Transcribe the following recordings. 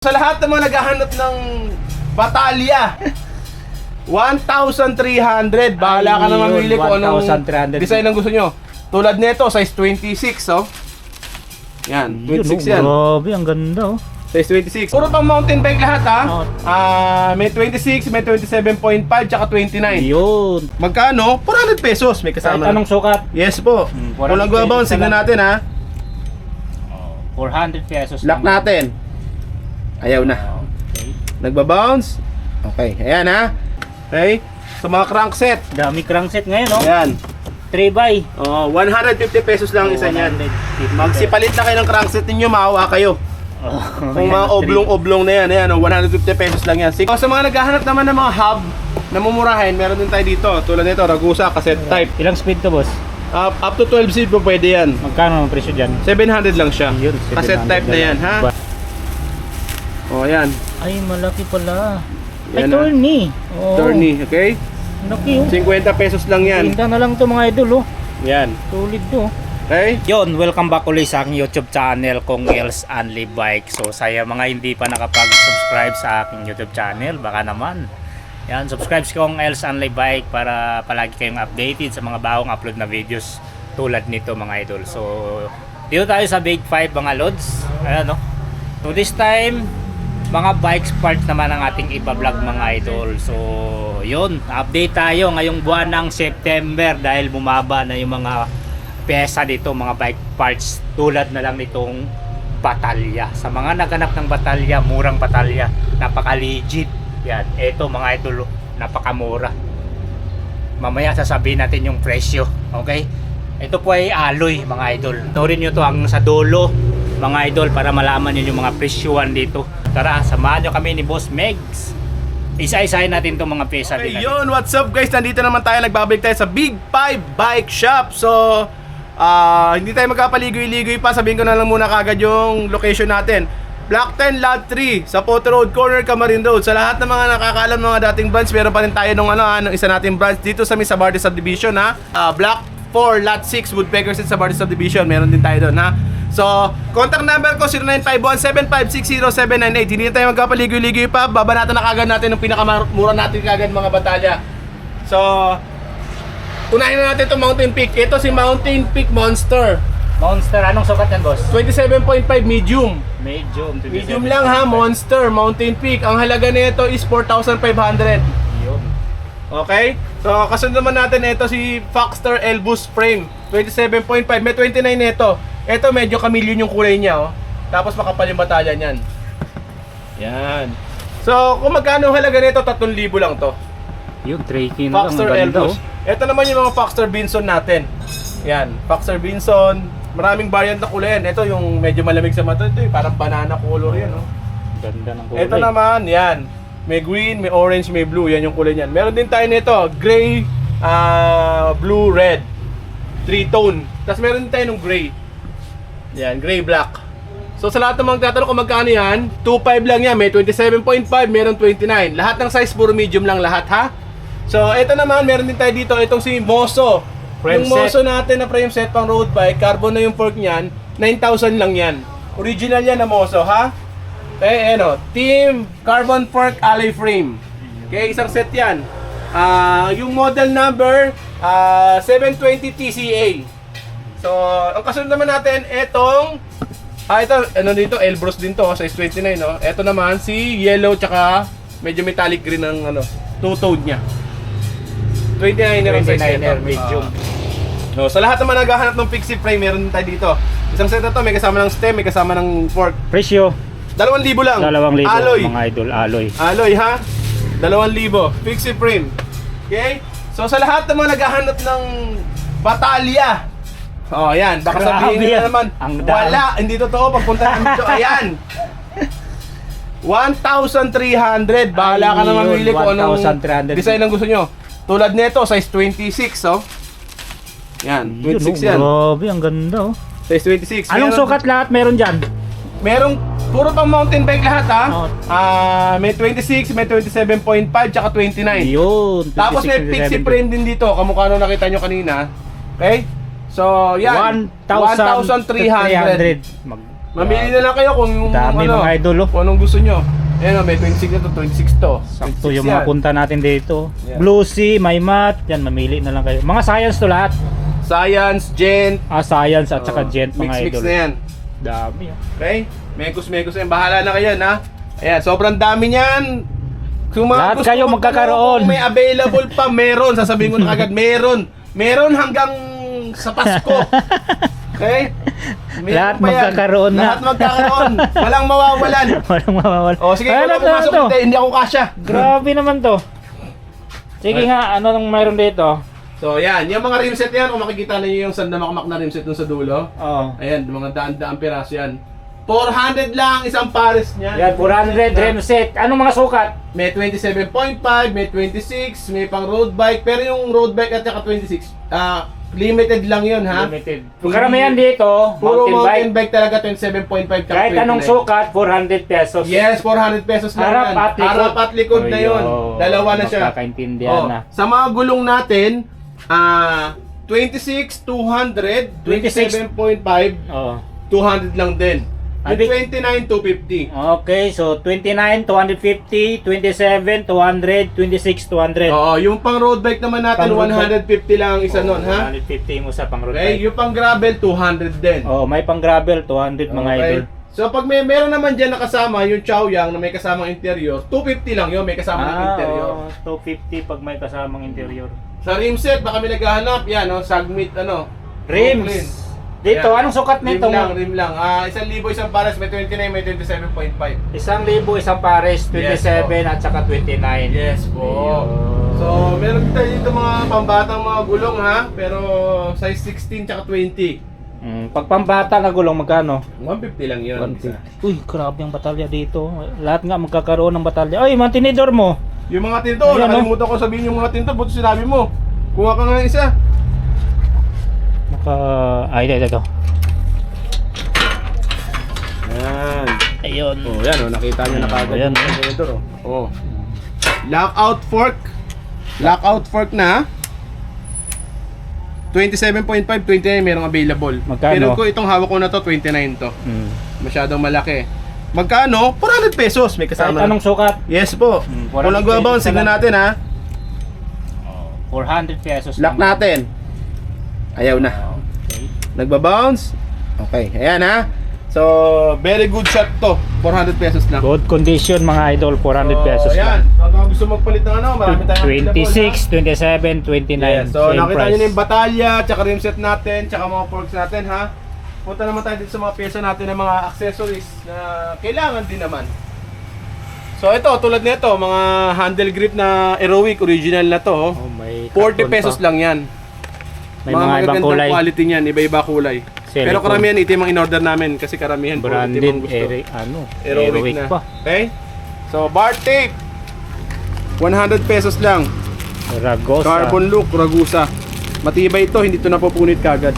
Sa lahat ng mga naghahanap ng batalya, 1,300. Bahala ka na mamili kung anong 1,300 design ang gusto nyo. Tulad nito, size 26, oh. Yan, 26 yan. Grabe, ang ganda, oh. Size 26. Puro pang mountain bike lahat, ha. May 26, may 27.5, tsaka 29. Yun. Magkano? 400 pesos may Kahit kasama. anong sukat. Yes po. 400 Kung nagbabounce, pesos tignan lang. natin, ha. 400 pesos. Lock naman. natin. Ayaw na. Okay. Nagbabounce. Okay, ayan, ha. Okay. So mga crankset. Dami crankset ngayon, oh. Ayan. 3x. Oh, 150 pesos lang isa niyan. 150. Magsipalit na kayo ng crankset ninyo, maawa kayo. Kung mga oblong-oblong na yan, ayan, oh, 150 pesos lang yan. So, sa mga naghahanap naman ng mga hub na mumurahin, meron din tayo dito. Tulad nito, Ragusa, cassette type. Ilang speed to, boss? Up to 12 speed po pwede yan. Magkano ang presyo dyan? 700 lang siya. Yun, Cassette 700 type na yan, ha? Oh, ayan. Ay, malaki pala. Ay, Yan, ah. tourney. Oh. Tourney, okay? Laki, oh. 50 pesos lang yan. Tinta na lang to mga idol, oh. Yan. Tulid to. Okay? Yon, welcome back ulit sa aking YouTube channel kong Els Only Bike. So saya mga hindi pa nakapag-subscribe sa aking YouTube channel, baka naman. Yan, subscribe kong Els Only Bike para palagi kayong updated sa mga bagong upload na videos tulad nito mga idol. So dito tayo sa Big 5 mga lods. Ayan, no? So this time mga bikes parts naman ang ating ipa-vlog mga idol. So yun, update tayo ngayong buwan ng September dahil bumaba na yung mga pyesa dito, mga bike parts tulad na lang nitong batalya. Sa mga naghanap ng batalya, murang batalya, napaka-legit. Yan, eto mga idol, napakamura. Mamaya sasabihin natin yung presyo, okay? Ito po ay alloy mga idol. Turin nyo to ang sa dulo mga idol para malaman nyo yung mga presyuhan dito. Tara, samahan nyo kami ni Boss Megs. Isa-isahin natin itong mga pyesa Okay, din. yun, what's up guys? Nandito naman tayo, nagbabalik tayo sa Big 5 Bike Shop. So, hindi tayo magkapaligoy-ligoy pa. Sabihin ko na lang muna kagad yung location natin. Block 10, Lot 3, sa Potter Road, corner Camarin Road. Sa lahat ng mga nakakaalam mga dating branch, meron pa rin tayo ng isa nating branch dito sa Sabarte Subdivision, ha. Block 4, Lot 6, Woodpecker Street, Sabarte Subdivision. Meron din tayo doon, ha. So, contact number ko 0951-7560798. Hindi na tayo magkapaligoy-ligoy pa. Babanatan na kagad natin yung pinakamura natin kagad mga batalya. So, unahin na natin itong Mountain Peak. Ito si Mountain Peak Monster. Monster, anong sukat yan, boss? 27.5 medium. Medium. Medium lang ha, Monster, Mountain Peak. Ang halaga nito is 4,500. Yun. Okay? So, kasunod naman natin ito si Foxster Elbus Frame. 27.5. May 29 nito. Ito medyo chameleon yung kulay niya, oh. Tapos makapal yung batalya niyan. Yan. So, kung magkano ang halaga nito, 3,000 lang to. Yun, 3K na lang. Foxster Ang ganda, Elbus. Ito naman yung mga Foxster Binson natin. Yan, Foxster Binson. Maraming variant na kulay yan. Ito yung medyo malamig sa mata. Ito yung parang banana color yan, oh. Ganda ng kulay. Ito naman, yan. May green, may orange, may blue. Yan yung kulay niyan. Meron din tayo nito, gray, blue, red. 3-tone. Tapos meron din tayo ng gray. Yan, gray, black. So sa lahat ng mga tatanong kung magkano yan, 2.5 lang yan. May 27.5, meron 29. Lahat ng size puro medium lang lahat, ha. So ito naman, meron din tayo dito. Itong si Moso. Frame Yung Moso natin na frame set pang road bike, carbon na yung fork niyan, 9,000 lang yan. Original yan na Moso, ha. Eh, ano, Team Carbon Fork Alloy Frame. Okay, isang set yan. Yung model number, 720 TCA. So, ang kasunod naman natin, etong ito, ano dito, Elbrus din to, size 29, no? Ito naman, si yellow, tsaka medyo metallic green ng, ano, two-tone niya. 29er ang size nito. medium. So, sa lahat naman naghahanap ng fixie frame, meron tayo dito. Isang set na to, may kasama ng stem, may kasama ng fork. Presyo, 2,000 lang. 2,000 Alloy. mga idol, alloy. Alloy, ha? 2,000. Fixie frame. Okay? So, sa lahat ng mga naghahanap ng batalya, oh, yan. Baka Grabe sabihin nila yan. naman, Ang dami. wala, hindi totoo. Pagpunta namin dito, ayan. 1,300. Bahala ka na Ayun, mamili kung anong 1,300. design ang gusto nyo. Tulad nito, size 26, oh. Yan, 26 yan. Grabe, ang ganda, oh. Size 26. Anong sukat lahat meron dyan? Merong puro pang mountain bike lahat, ha. Oh. May 26, may 27.5, tsaka 29. Yun. Tapos may 26, pixie 27. frame din dito, kamukha nung nakita nyo kanina. Okay? So, yan. 1,300. Mamili na lang kayo kung yung Dami mga idol, oh. kung anong gusto nyo. Ayan, may 26 na to, 26 to. Sakto 26 yung mga yan. punta natin dito. Yan. Blue Sea, may mat. Yan, mamili na lang kayo. Mga science to lahat. Science, Gent. Science at saka gent mga mix idol. na yan. Dami, oh. Okay? Mekos yan. Bahala na kayo, ha? Ayan, sobrang dami niyan. Kung mga Lahat gusto kayo mo, magkakaroon. Kung may available pa, meron. Sasabihin ko na agad, meron. Meron hanggang sa Pasko. Okay? Meron Lahat pa yan. magkakaroon na. Lahat magkakaroon. Walang mawawalan. Walang mawawala. O, sige, Ay, kung ano pumasok to? hindi ako kasya. Grabe naman to. Sige nga, ano nang mayroon dito? So, yan. Yung mga rim set yan, kung makikita niyo yung sandamakamak na rim set dun sa dulo. Oo. Ayan, mga daan-daan piraso yan. 400 lang isang pares niya. Yan, 400 rim set. Anong mga sukat? May 27.5, may 26, may pang road bike. Pero yung road bike at saka 26, limited lang yun, ha? Limited. Karamihan dito, Puro mountain bike. talaga, 27.5 ka. Kahit anong sukat, 400 pesos. Yes, 400 pesos lang Harap yan. at likod. Harap at likod na yun. Ayun. Dalawa na siya. Magkakaintindihan na. Sa mga gulong natin, 26, 200, 27.5, Oo. 200 lang din. Yung Abi- 29, 250. Okay, so 29, 250, 27, 200, 26, 200. Oo, yung pang road bike naman natin, Pang road 150 lang ang isa nun, ha? 150 mo sa pang road Okay, bike. yung pang gravel, 200 din. Oh, may pang gravel, 200 mga idol. So pag meron naman dyan nakasama yung Chaoyang na may kasamang interior, 250 lang yun, may kasamang interior. 250 pag may kasamang interior. Sa rim set, baka may naghahanap, yan, no? Sagmit, ano? Brooklyn. Rims. Dito, Ayan. anong sukat nito? Rim lang. 1,000 isang pares, may 29, may 27.5. 1,000 isang pares, 27 at saka 29. Yes po. Ayun. So, meron tayo dito mga pambatang mga gulong, ha? Pero size 16 tsaka 20. Pag pambata na gulong, magkano? 150 lang yun. 150. Uy, grabe ang batalya dito. Lahat nga magkakaroon ng batalya. Ay, mga tinidor mo. Yung mga tinto, Ayan, nakalimutan ko sabihin yung mga tinto, buto sinabi mo. Kuha ka nga ng isa. Ay, ito. Yan. Ayun. Oh, yan oh, nakita niyo na kagad Ayan, yung tinidor, oh. Oh. Lockout fork. Lockout fork na. 27.5, 29 merong available. Magkano? Pero ko itong hawak ko na to, 29 to. Hmm. Masyadong malaki. Magkano? 400 pesos may Kahit kasama. anong sukat? Yes po. 400 Kung nagbabaon, pesos signan lang. natin, ha. 400 pesos. Lock lang. natin. Ayaw na. Okay. Nagbabounce. Okay, ayan ha. So, very good shot to. 400 pesos lang. Good condition mga idol, 400 pesos Ayan. lang. Kung gusto magpalit ng ano, marami tayong 26, 27, 29. Yes. So, same nakita price. nyo na yung batalya, tsaka rim set natin, tsaka mga forks natin, ha. Punta naman tayo dito sa mga pyesa natin ng mga accessories na kailangan din naman. So, ito, tulad nito, mga handle grip na Aerowick, original na to. Oh, may 40 karton pesos pa. lang yan. May mga ibang magagandang kulay. quality niyan, iba-iba kulay. Silicone. Pero karamihan itim ang in-order namin kasi karamihan puro itim ang Branded gusto. Aerowick na. pa. Okay? So, bar tape. 100 pesos lang. Ragosa. Carbon look, Ragusa. Matibay ito, hindi ito napupunit kagad.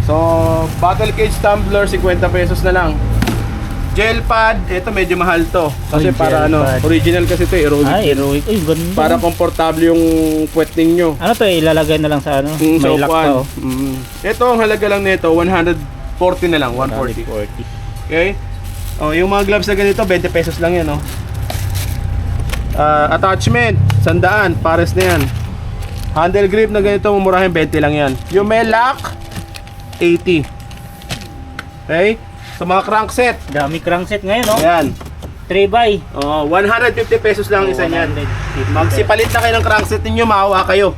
So, bottle cage tumbler, 50 pesos na lang. Gel pad, ito medyo mahal to. Kasi Ay, para gel ano, pad. original kasi ito, Aerowick. Ay, Aerowick. Ay, ganda. Para komportable yung puwet ninyo. Ano to, ilalagay na lang sa ano? May So, lock pa oh. Ito, ang halaga lang nito, 140 na lang, 140. 140. Okay? Oh, yung mga gloves na ganito, 20 pesos lang yan, oh. Attachment, 100, pares na yan. Handle grip na ganito, mumurahin 20 lang yan. Yung may lock, 80. Okay? So mga crankset, Dami crankset ngayon, no? ayan. 3x. Oh, 150 pesos lang isa niyan. Magsipalit na kayo ng crankset ninyo, maawa kayo.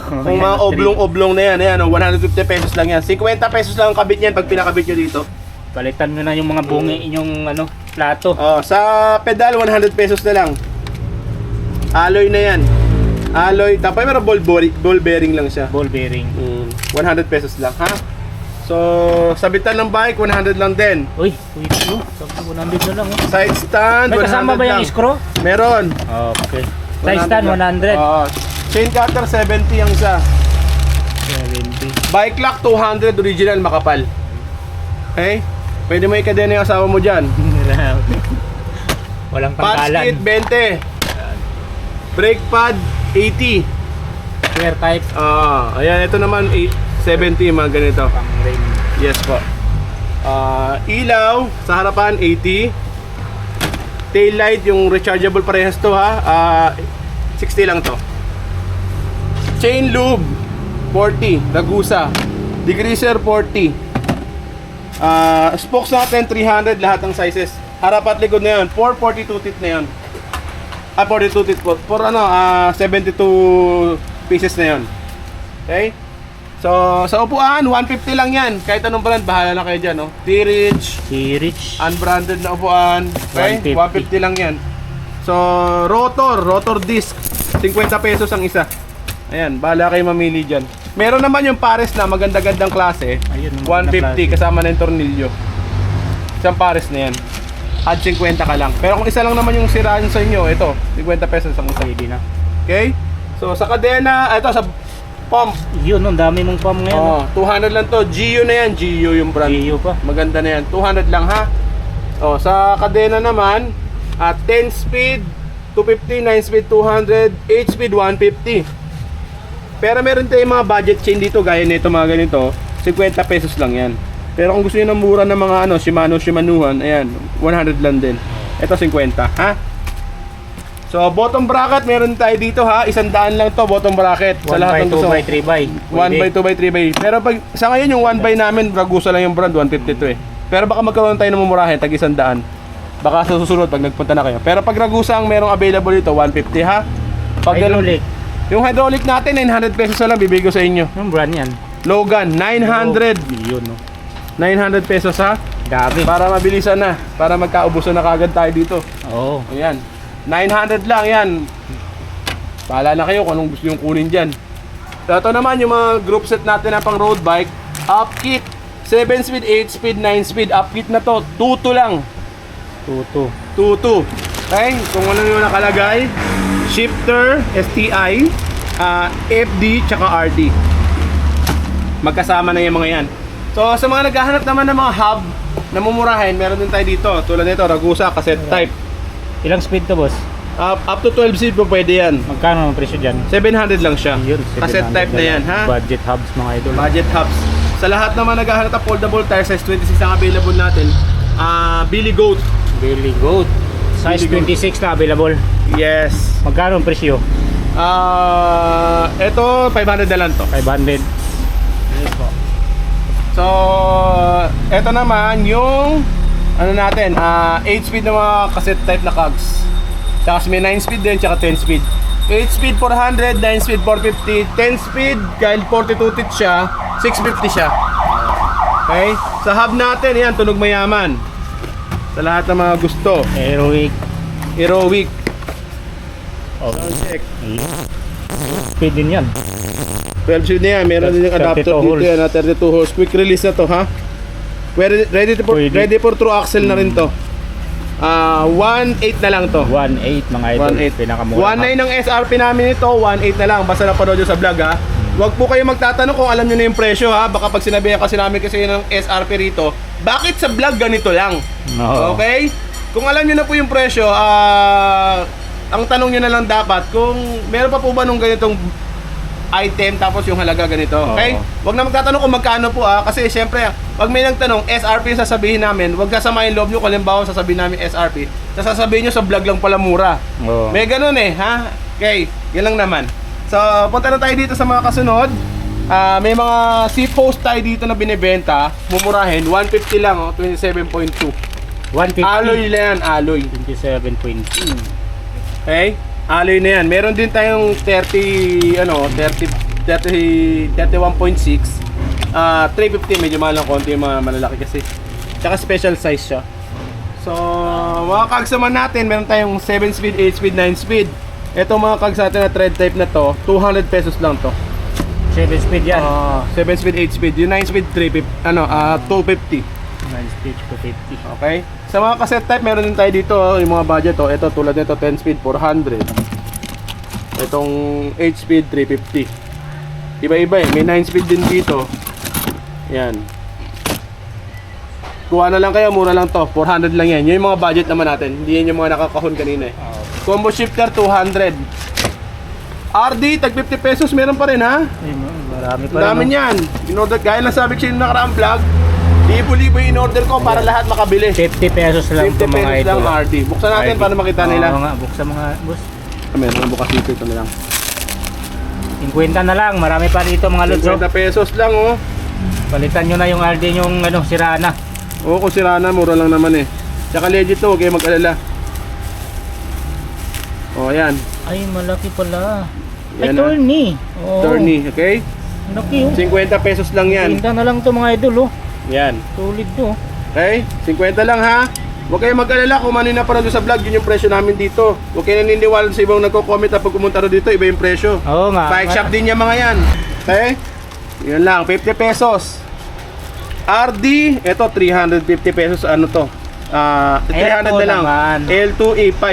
Kung mga oblong-oblong na yan, ayan, oh, 150 pesos lang yan. 50 pesos lang ang kabit niyan pag pinakabit nyo dito. Palitan mo na yung mga bungi, yung ano, plato. Oh, sa pedal 100 pesos na lang. Alloy na yan. Alloy, tapos meron ball bearing lang siya. Ball bearing. 100 pesos lang, ha? So, sabitan ng bike 100 lang din. Uy, oh. Sabi 100 na lang, oh. Side stand May 100 kasama ba lang. yung screw? Meron. Okay. Size stand, 100. Oo. Chain cutter 70 ang isa. 70. Bike lock 200 original makapal. Okay? Pwede mo ikadena yung asawa mo dyan. Walang Pad tanggalan. kit 20. Brake pad 80. Square type. Ayan, ito naman 70 mga ganito. Pang rim. Yes po. Ilaw sa harapan 80. Tail light yung rechargeable parehas to ha. 60 lang to. Chain lube 40, Ragusa. Degreaser 40. Spokes natin 300 lahat ng sizes. Harap at likod na yun. 442 teeth na yun. 42 teeth po. 72 pieces na yun. Okay? So, sa upuan, 150 lang yan. Kahit anong brand, bahala na kayo dyan, no? T-Rich, T-Rich. unbranded na upuan. Okay? 150 lang yan. So, rotor disc. 50 pesos ang isa. Ayan, bahala kayo mamili dyan. Meron naman yung pares na maganda-gandang klase. Ayun, 150 kasama na yung tornilyo. Isang pares na yan. Add 50 ka lang. Pero kung isa lang naman yung siraan sa inyo, ito, 50 pesos ang isa. Pwede na. Okay? So, sa kadena, ito sa pump. Yun, ang dami mong pump ngayon. 200 lang to. GU na yan. GU yung brand. GU pa. Maganda na yan. 200 lang ha. Sa kadena naman, 10 speed, 250, 9 speed, 200, 8 speed, 150. Pero meron tayong mga budget chain dito, gaya nito mga ganito, 50 pesos lang yan. Pero kung gusto niyo ng mura ng mga Shimano-Shimanuhan, ayan, 100 lang din. Ito 50, ha? So, bottom bracket meron tayo dito ha, 100 lang to bottom bracket. Sa lahat ng gusto. 1x2x3x. 1x2x3x. Pero pag sa ngayon yung 1x namin, Ragusa lang yung brand, 150 to eh. Pero baka magkaroon tayo ng mumurahin, tag 100. Baka sa susunod pag nagpunta na kayo. Pero pag Ragusa ang merong available dito, 150 ha. Pag Hydraulic. yung hydraulic natin, 900 pesos na lang bibigay ko sa inyo. Anong brand yan? Logan, 900. Yun, no? 900 pesos ha. Dami. Para mabilisan na. Para magkaubusan na kagad tayo dito. Oo. Ayan. 900 lang yan. Bahala na kayo kung anong gusto yung kunin dyan. So, ito naman yung mga group set natin na pang road bike. Up kit. 7 speed, 8 speed, 9 speed. Up kit na to. 2-2 lang. 2-2. 2-2. Okay? Kung ano yung nakalagay. Shifter, STI, FD, tsaka RD. Magkasama na yung mga yan. So, sa mga naghahanap naman ng mga hub na mumurahin, meron din tayo dito. Tulad nito, Ragusa, cassette type. Ilang speed to, boss? Up to 12 speed po pwede yan. Magkano ang presyo dyan? 700 lang siya. Yun, Cassette 700 type na yan, ha? Budget hubs, mga idol. Budget hubs. Sa lahat naman naghahanap ng foldable tire, size 26 ang available natin. Billy Goat. Billy Goat. Size Billy 26 na available. Yes. Magkano ang presyo? Ito, 500 na lang to. 500. Yes po. So, ito naman yung ano natin, 8 speed na mga cassette type na cogs. Tapos may 9 speed din, tsaka 10 speed. 8 speed 400, 9 speed 450, 10 speed, kahit 42 teeth siya, 650 siya. Okay? Sa hub natin, yan, tunog mayaman. Sa lahat ng mga gusto. Aerowick. Aerowick. Oh. Sound check. Speed din yan. 12 speed na yan, meron din yung adapter 32 dito holes. yan, 32 holes. Quick release na to, ha? Pwede. Ready for true axle na rin to. 1.8 na lang to. 1.8 mga idol. 1.8. Pinakamura. 1.9 ang SRP namin ito, 1.8 na lang. Basta napanood nyo sa vlog ha. Huwag po kayo magtatanong kung alam nyo na yung presyo ha. Baka pag sinabihan kasi namin kasi ng SRP rito, bakit sa vlog ganito lang? No. Okay? Kung alam nyo na po yung presyo, ang tanong nyo na lang dapat, kung meron pa po ba nung ganitong item tapos yung halaga ganito, okay? Huwag na magtatanong kung magkano po kasi syempre, pag may nagtanong, SRP yung sasabihin namin, huwag sasamahin loob nyo kung halimbawa sasabihin namin SRP, sasabihin nyo sa vlog lang pala mura. Oo. May ganun ha? Okay, yan lang naman. So, punta na tayo dito sa mga kasunod. May mga seat post tayo dito na binibenta, mumurahin, 150 lang 27.2. 150. Alloy na yan, alloy. 27.2. Okay? Alloy na yan. Meron din tayong 31.6. 350, medyo mahal ng konti yung mga malalaki kasi. Tsaka special size siya. So, mga cogs naman natin, meron tayong 7 speed, 8 speed, 9 speed. Ito mga cogs natin na thread type na to, 200 pesos lang to. 7 speed yan. 7 speed, 8 speed. Yung 9 speed, 250. 9 speed, 250. Okay? Sa mga cassette type, meron din tayo dito, yung mga budget to. Ito, tulad nito, 10 speed, 400. Itong 8 speed, 350. Iba-iba eh. May 9 speed din dito. Yan. Kuha na lang kayo, mura lang to. 400 lang yan. Yun yung mga budget naman natin. Hindi yan yung mga nakakahon kanina eh. Combo shifter, 200. RD, tag 50 pesos, meron pa rin ha? Marami pa Dami niyan. In order, gaya lang sabi ko sa inyo nakaraang vlog, Libo-libo yung in-order ko para lahat makabili. 50 pesos lang 50 ito mga pesos idol. lang, RD. Buksan natin para makita nila. Oo nga, buksan mga boss. Meron bukas dito, ito na lang. 50 na lang, marami pa dito mga lods. 50 pesos lang, oh. Palitan nyo na yung RD yung sira na. Oo, kung sira na, mura lang naman eh. Tsaka legit to, huwag kayo mag-alala. Oh, ayan. Ay, malaki pala. Ay, Yan, tourney. Oo. Tourney, okay? Laki oh. 50 pesos lang yan. 50 na lang to mga idol oh. Yan. Tulid to. Okay? 50 lang ha. Huwag kayo mag-alala kung ano yung napanood sa vlog, yun yung presyo namin dito. Huwag kayo naniniwala sa ibang nagko-comment na pag pumunta rin dito, iba yung presyo. Oo nga. Bike shop din yung mga yan. Okay? Yun lang, 50 pesos. RD, ito 350 pesos, ano to? 300 na lang. naman. L2A5.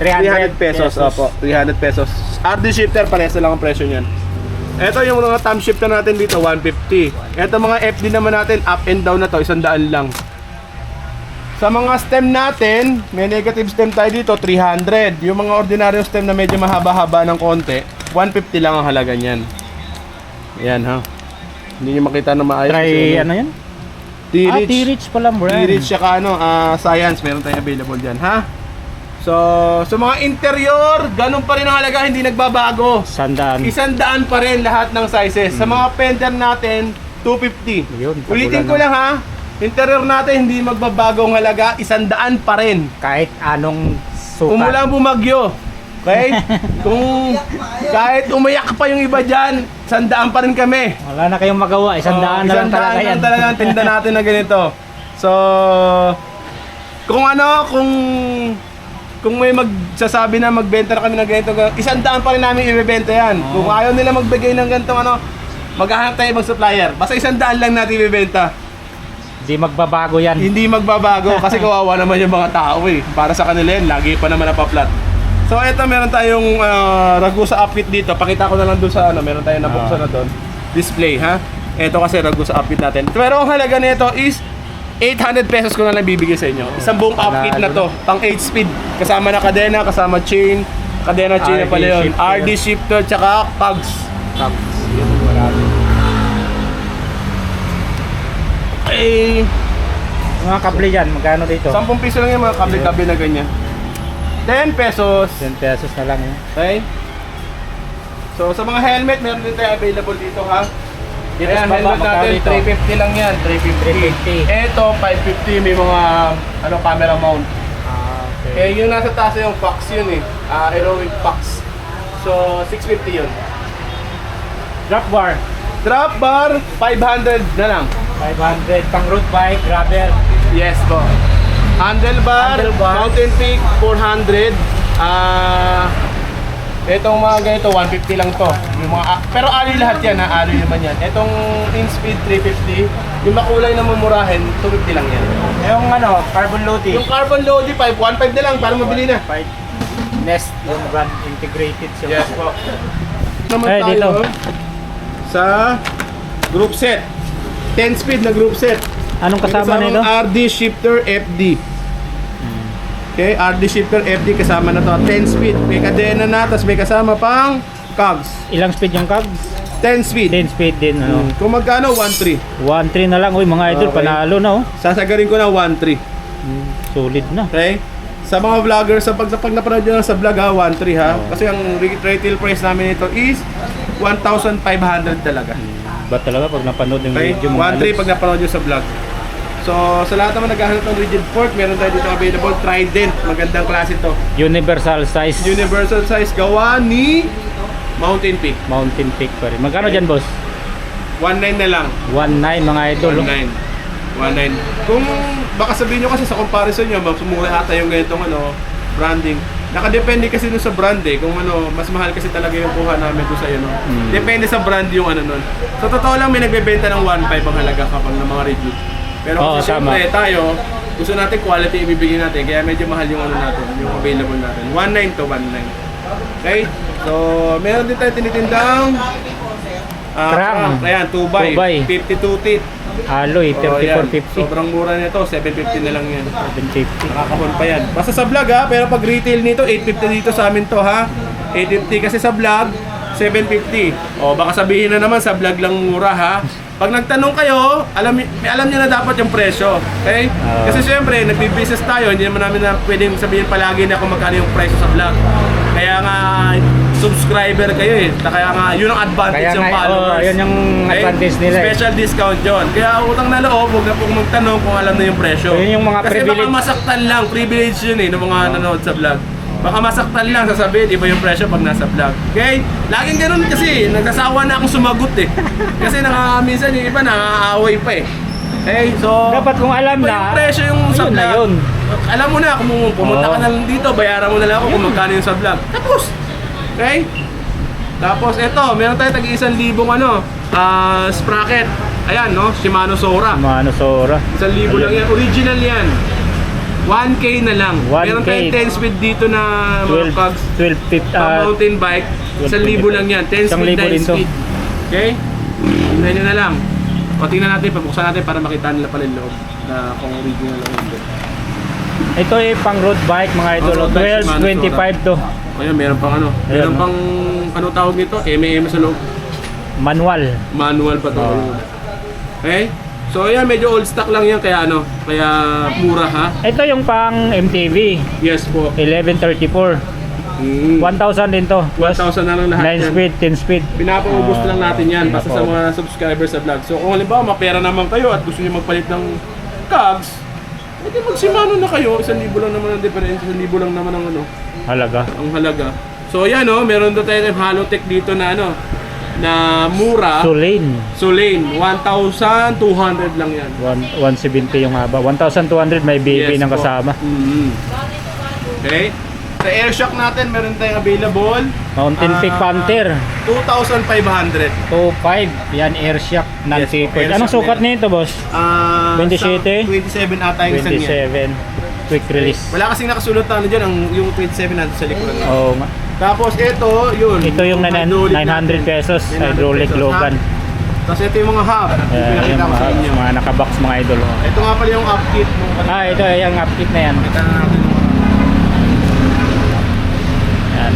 300 pesos. pesos. Opo, 300 pesos. RD shifter, parehas na lang ang presyo niyan. Ito yung mga thumb shifter natin dito, 150. Ito mga FD naman natin, up and down na to, 100 lang. Sa mga stem natin, may negative stem tayo dito, 300. Yung mga ordinaryong stem na medyo mahaba-haba ng konti, 150 lang ang halaga niyan. Ayan ha. Hindi nyo makita na maayos. Try ano yan? T-Reach. T-Reach pala brand. T-Reach tsaka Science, meron tayong available dyan ha. So, sa mga interior, ganun pa rin ang halaga, hindi nagbabago. 100. 100 pa rin lahat ng sizes. Sa mga fender natin, 250. Yun, Ulitin ko lang ha. Interior natin hindi magbabago ang halaga, 100 pa rin. Kahit anong sukat. Kung walang bumagyo. Okay? Kung kahit umayak pa yung iba dyan, 100 pa rin kami. Wala na kayong magawa, 100 na lang talaga yan. 100 talaga ang tinda natin na ganito. So, kung may magsasabi na magbenta na kami ng ganito, 100 pa rin namin ibebenta yan. Kung ayaw nila magbigay ng ganitong maghahanap tayo ibang supplier. Basta 100 lang natin ibebenta. Hindi magbabago yan. Hindi magbabago kasi kawawa naman yung mga tao eh. Para sa kanila yan, lagi pa naman napaplat. So eto, meron tayong Ragusa upfit dito. Pakita ko na lang doon sa meron tayong nabuksan na doon. Display ha. Eto kasi Ragusa upfit natin. Pero ang halaga nito is 800 pesos ko na lang bibigay sa inyo. Isang buong upfit na to, pang 8 speed. Kasama na kadena, kasama chain. Kadena chain na pala yun. RD shifter, tsaka cogs. Yun, marami. Eh, Mga kable yan, magkano dito? 10 piso lang yung mga kable-kable na ganyan. 10 pesos. 10 pesos na lang yun. Okay? So sa mga helmet, meron din tayo available dito ha. Dito Ayan, sa baba, helmet magkano natin, dito? 350 lang yan. 350. 350. Ito, 550. May mga camera mount. Okay. Eh, yung nasa taas yung Fox yun eh. Aerowick Fox. So, 650 yun. Drop bar, Drop bar, 500 na lang. 500. Pang road bike, gravel. Yes po. Handlebar, Handlebar. Mountain Peak, 400. Itong mga ganito, 150 lang to. Yung mga, pero alloy lahat yan ha, alloy naman yan. Itong InSpeed 350, yung makulay na mumurahin, 250 lang yan. Yung carbon loading. Yung carbon loading 1.5 na lang para mabili na. Nest, yung brand integrated siya. Yes po. Naman Ay, tayo dito. sa group set. 10 speed na group set. Anong May kasama kasamang nito? RD Shifter FD. Okay, RD Shifter FD kasama na to. 10 speed. May kadena na, tapos may kasama pang cogs. Ilang speed yung cogs? 10 speed. 10 speed din. Kung magkano? 1.3. 1.3 na lang. Uy, mga idol, Okay. panalo na oh. Sasagarin ko na 1.3. Solid na. Okay? Sa mga vloggers, pag napanood nyo lang sa vlog ha, 1.3 ha. Kasi ang retail price namin ito is 1,500 talaga. Ba talaga pag napanood yung Okay? video mga 1.3 pag napanood nyo sa vlog. So, sa lahat naman naghahanap ng rigid fork, meron tayo dito available Trident. Magandang klase to. universal size. Universal size gawa ni Mountain Peak. Mountain Peak pa rin. Magkano dyan, boss? 1.9 na lang. 1.9 mga idol. 1.9. Kung baka sabihin nyo kasi sa comparison nyo, sumura ata yung ganitong branding. Nakadepende kasi dun sa brand eh. Kung mas mahal kasi talaga yung kuha namin dun sa Depende sa brand yung nun. So totoo lang may nagbebenta ng 1.5 ang halaga kapag ng mga review. Pero kasi syempre tayo, gusto natin quality ibibigay natin. Kaya medyo mahal yung natin, yung available natin. 1.9 to 1.9. Okay? So meron din tayo tinitindang Crank. Ayan, 2x. 52 teeth. Alloy, Oh, yan. 34.50. Sobrang mura nito, 750 na lang yan. 750. Nakakahon pa yan. Basta sa vlog ha, pero pag retail nito, 850 dito sa amin to ha. 850 kasi sa vlog, 750. O baka sabihin na naman sa vlog lang mura ha. Pag nagtanong kayo, alam niyo na dapat yung presyo. Okay? Kasi syempre, nagbi-business tayo, hindi naman namin na pwedeng sabihin palagi na kung magkano yung presyo sa vlog. Kaya nga, subscriber kayo eh. Kaya nga, yun ang advantage ng followers. Yun yung advantage nila. Special discount yun. Kaya utang na loob, huwag na pong magtanong kung alam na yung presyo. So, yun yung mga kasi privilege. baka masaktan lang, privilege yun eh, ng mga nanonood sa vlog. Baka masaktan lang, sasabihin, iba yung presyo pag nasa vlog. Okay? Laging ganun kasi, nagsasawa na akong sumagot eh. Kasi minsan yung iba nakaaway pa eh. Okay? So, Dapat kung alam iba na, yung presyo yung sa ayun na vlog. yun. Alam mo na, kung pumunta ka na lang dito, bayaran mo na lang ako kung magkano yung sa vlog. Tapos! Okay? Tapos ito, meron tayo tag-1,000 sprocket. Ayan, no? Shimano Sora. Mano Sora. 1,000 lang yan. Original yan. 1K na lang. 1K. Meron tayong 10 speed dito na mga 12, cogs. 12, Mountain bike. 1,000 lang yan. 10 speed, 1,000 din 9 to. speed. Okay? Tingnan nyo na lang. O tingnan natin, pabuksan natin para makita nila pala yung loob na kung original lang hindi. Ito ay pang road bike mga idol. Road bike, 12, 25 to. Ayun, meron pang ano. Ayan, Meron no? pang, ano tawag nito? M&M sa loob. Manual. Manual pa to. Oo. Okay? So ayan, medyo old stock lang yan kaya ano, kaya mura ha. Ito yung pang MTV. Yes po. 1134. 1,000 din to. 1,000 na lang lahat 9 speed, 10 speed. Pinapaubos lang natin yan basta sa pinapaubos. mga subscribers sa vlog. So kung halimbawa mapera naman kayo at gusto niyo magpalit ng cogs, edi mag-Shimano na kayo. 1,000 lang naman ang difference, 1,000 lang naman ang ano, Halaga. ang halaga. So ayan oh, meron doon tayo ng Halotech dito na ano, na mura. Solane. Solane, 1,200 lang yan. 170 yung haba. 1,200 may BB ng po. kasama. Okay. Sa Airshock natin, meron tayong available. Mountain Peak Panther. 2,500. 2.5. Yan, Airshock. Yes, Non-tapered. Airshock Anong sukat nila. nito, boss? 27 ata yung isang yan. 27. Quick release. Wala kasing nakasulot na ano dyan, yung 27 natin sa likuran. Oo nga. Tapos ito, yun. Ito yung hydraulic 900 natin. pesos. 900 Hydraulic pesos, Logan. ha? Tapos ito yung mga hub. Yung Yung pinakita ko sa inyo. mga nakabox mga idol. Ito nga pala yung upkit. Ito yung upkit na yan. Kita na natin yung mga, Yan.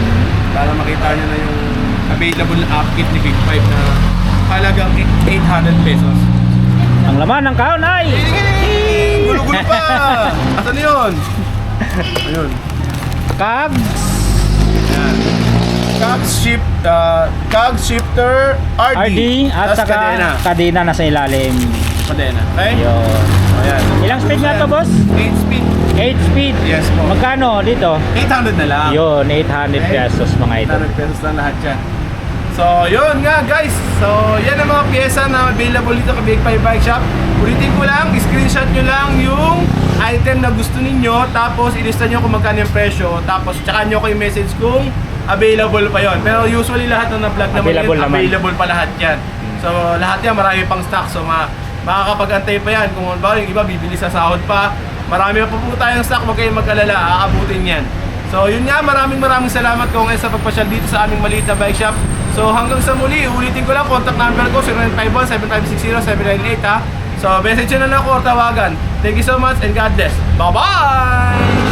para makita nyo na yung available na upkit ni Big 5 na halagang 800 pesos. Ang laman ng kahon ay! Gulo-gulo pa! Asan yun? Ayun. Cabs! Ayan. Cogs shifter RD, at tas saka kadena nasa ilalim. Kadena. Okay? Yun. Ayan. Ilang speed nga to, boss? 8 speed. 8 speed. Yes po. Magkano dito? 800 na lang. Yun, 800 pesos mga idol. 800 pesos lang lahat yan. So, yun nga guys. So, yan ang mga pyesa na available dito sa Big 5 Bike Shop. Ulitin ko lang, screenshot nyo lang yung item na gusto ninyo. Tapos, ilista nyo kung magkano yung presyo. Tapos, tsaka nyo ko yung message kung available pa yon. Pero usually lahat ng na-vlog naman Available yun, naman. available pa lahat yan. So, lahat yan, marami pang stock. So, makakapag-antay pa yan. Kung ba yung iba, bibili sa sahod pa. Marami pa po tayong stock, huwag kayong mag-alala, aabutin yan. So yun nga, maraming salamat kung sa pagpasyal dito sa aming maliit na bike shop. So hanggang sa muli, ulitin ko lang, contact number ko 0951-7560-798 ha. So message nyo na lang ako or tawagan. Thank you so much and God bless. Bye-bye!